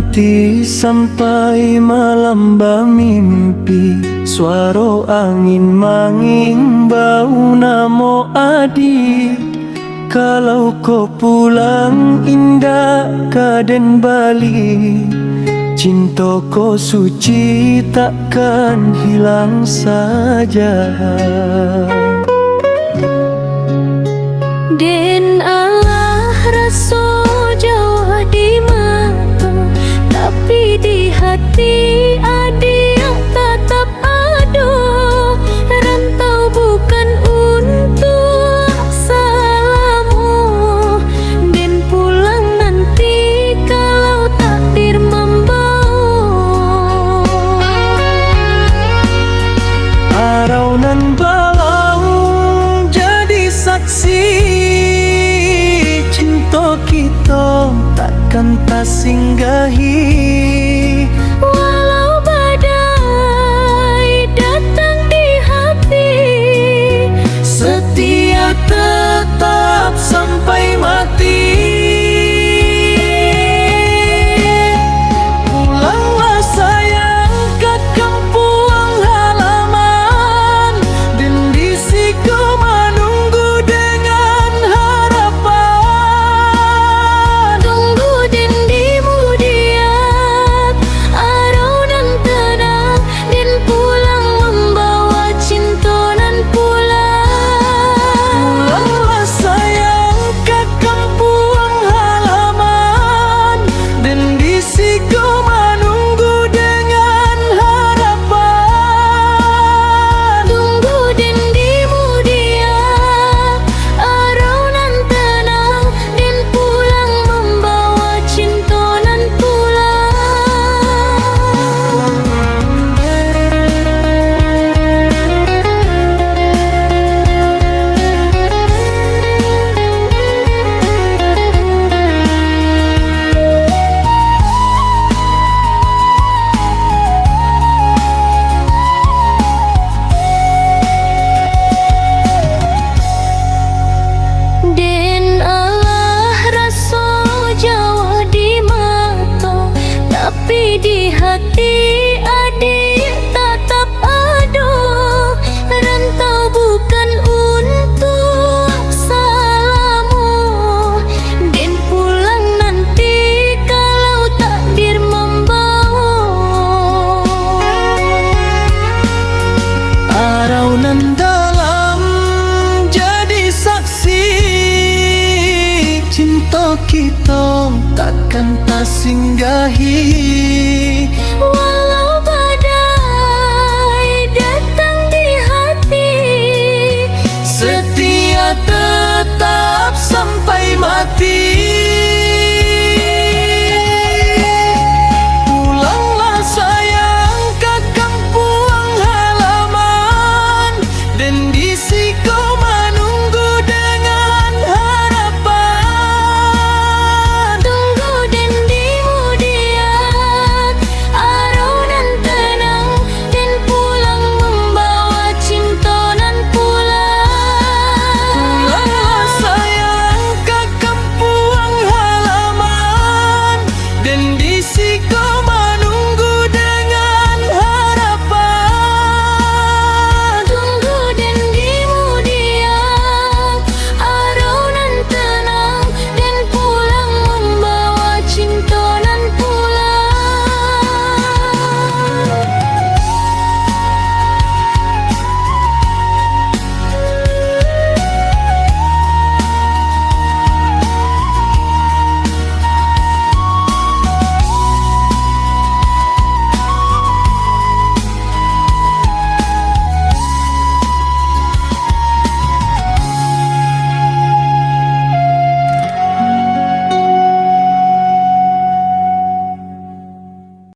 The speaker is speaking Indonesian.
hati sampai malam mimpi. Suara angin mengimbau namo adik. Kalau kau pulang indah kaden balik, cinta kau suci takkan hilang saja. Den Allah rasa Jawa di mata, tapi di hati ada yang tetap ada. Rantau bukan untuk salamu, den pulang nanti kalau takdir membawa. Araunan balang jadi saksi, cinta kita takkan tak singgahi. Walau badai datang di hati, Setia tetap sampai mati. Pulanglah sayang ke kampung halaman, dan di siku menunggu dengan harapan. tunggu den di mudiat, araunan tenang, den pulang membawa cinta nan pulang. Pulanglah sayang ke kampung halaman, dan di siku menunggu dengan harapan. Tunggu den di mudiat, araunan tenang, den pulang membawa cinta nan Den Allah rasa Jawa di mata, tapi di hati adik tetap ada. Rantau bukan untuk salamu, den pulang nanti kalau takdir membawa. Araunan dalam jadi saksi, cinta kita takkan tak singgahi.